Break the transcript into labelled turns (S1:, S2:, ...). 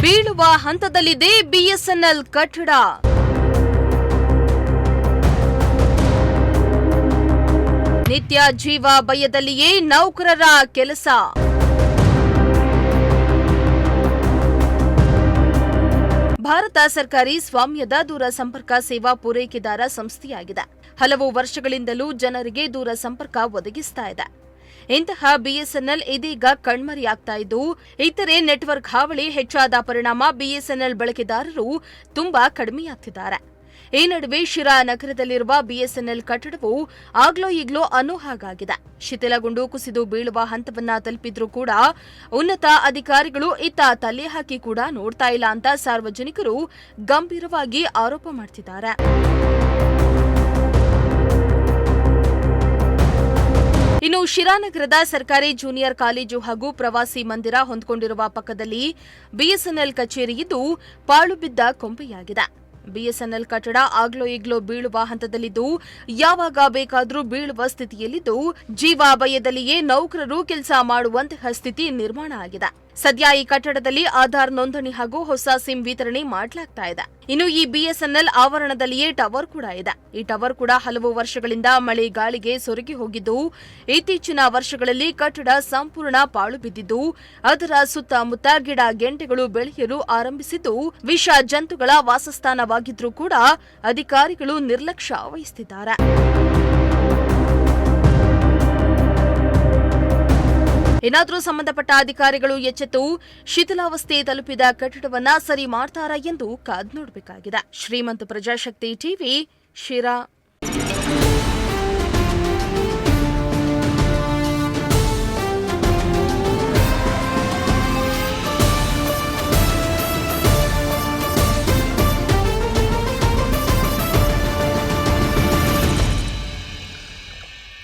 S1: ಬೀಳುವ ಹಂತದಲ್ಲಿದೆ ಬಿಎಸ್ಎನ್ಎಲ್ ಕಟ್ಟಡ. ನಿತ್ಯ ಜೀವ ಭಯದಲ್ಲಿಯೇ ನೌಕರರ ಕೆಲಸ. ಭಾರತ ಸರ್ಕಾರಿ ಸ್ವಾಮ್ಯದ ದೂರ ಸಂಪರ್ಕ ಸೇವಾ ಪೂರೈಕೆದಾರ ಸಂಸ್ಥೆಯಾಗಿದೆ. ಹಲವು ವರ್ಷಗಳಿಂದಲೂ ಜನರಿಗೆ ದೂರ ಸಂಪರ್ಕ ಒದಗಿಸ್ತಾ ಇದೆ. ಇಂತಹ ಬಿಎಸ್ಎನ್ಎಲ್ ಇದೀಗ ಕಣ್ಮರೆಯಾಗ್ತಾ ಇದ್ದು, ಇತರೆ ನೆಟ್ವರ್ಕ್ ಹಾವಳಿ ಹೆಚ್ಚಾದ ಪರಿಣಾಮ ಬಿಎಸ್ಎನ್ಎಲ್ ಬಳಕೆದಾರರು ತುಂಬಾ ಕಡಿಮೆಯಾಗ್ತಿದ್ದಾರೆ. ಈ ನಡುವೆ ಶಿರಾ ನಗರದಲ್ಲಿರುವ ಬಿಎಸ್ಎನ್ಎಲ್ ಕಟ್ಟಡವು ಆಗ್ಲೋ ಈಗ್ಲೋ ಅನ್ನೋ ಹಾಗಾಗಿದೆ. ಶಿಥಿಲಗೊಂಡು ಕುಸಿದು ಬೀಳುವ ಹಂತವನ್ನ ತಲುಪಿದ್ರೂ ಕೂಡ ಉನ್ನತ ಅಧಿಕಾರಿಗಳು ಇತ್ತ ತಲೆ ಹಾಕಿ ಕೂಡ ನೋಡ್ತಾ ಇಲ್ಲ ಅಂತ ಸಾರ್ವಜನಿಕರು ಗಂಭೀರವಾಗಿ ಆರೋಪ ಮಾಡ್ತಿದ್ದಾರೆ. ಇನ್ನು ಶಿರಾನಗರದ ಸರ್ಕಾರಿ ಜೂನಿಯರ್ ಕಾಲೇಜು ಹಾಗೂ ಪ್ರವಾಸಿ ಮಂದಿರ ಹೊಂದಿಕೊಂಡಿರುವ ಪಕ್ಕದಲ್ಲಿ ಬಿಎಸ್ಎನ್ಎಲ್ ಕಚೇರಿ ಇದ್ದು ಪಾಳು ಬಿದ್ದ ಕೊಂಬೆಯಾಗಿದೆ. ಬಿಎಸ್ಎನ್ಎಲ್ ಕಟ್ಟಡ ಆಗ್ಲೋ ಈಗ್ಲೋ ಬೀಳುವ ಹಂತದಲ್ಲಿದ್ದು, ಯಾವಾಗ ಬೇಕಾದರೂ ಬೀಳುವ ಸ್ಥಿತಿಯಲ್ಲಿದ್ದು, ಜೀವ ಭಯದಲ್ಲಿಯೇ ನೌಕರರು ಕೆಲಸ ಮಾಡುವಂತಹ ಸ್ಥಿತಿ ನಿರ್ಮಾಣ ಆಗಿದೆ. ಸದ್ಯ ಈ ಕಟ್ಟಡದಲ್ಲಿ ಆಧಾರ್ ನೋಂದಣಿ ಹಾಗೂ ಹೊಸ ಸಿಮ್ ವಿತರಣೆ ಮಾಡಲಾಗ್ತಾ ಇದೆ. ಇನ್ನು ಈ ಬಿಎಸ್ಎನ್ಎಲ್ ಆವರಣದಲ್ಲಿಯೇ ಟವರ್ ಕೂಡ ಇದೆ. ಈ ಟವರ್ ಕೂಡ ಹಲವು ವರ್ಷಗಳಿಂದ ಮಳೆ ಗಾಳಿಗೆ ಸೊರಗಿ ಹೋಗಿದ್ದು, ಇತ್ತೀಚಿನ ವರ್ಷಗಳಲ್ಲಿ ಕಟ್ಟಡ ಸಂಪೂರ್ಣ ಪಾಳು ಬಿದ್ದಿದ್ದು, ಅದರ ಸುತ್ತಮುತ್ತ ಗಿಡ ಗೆಂಟೆಗಳು ಬೆಳೆಯಲು ಆರಂಭಿಸಿದ್ದು, ವಿಷ ಜಂತುಗಳ ವಾಸಸ್ಥಾನವಾಗಿದ್ರೂ ಕೂಡ ಅಧಿಕಾರಿಗಳು ನಿರ್ಲಕ್ಷ್ಯ ವಹಿಸುತ್ತಿದ್ದಾರೆ. ಏನಾದರೂ ಸಂಬಂಧಪಟ್ಟ ಅಧಿಕಾರಿಗಳು ಎಚ್ಚೆತ್ತು ಶಿಥಿಲಾವಸ್ಥೆ ತಲುಪಿದ ಕಟ್ಟಡವನ್ನ ಸರಿ ಮಾಡ್ತಾರಾ ಎಂದು ಕಾದು ನೋಡಬೇಕಾಗಿದೆ. ಶ್ರೀಮಂತ ಪ್ರಜಾಶಕ್ತಿ ಟಿವಿ, ಶಿರಾ.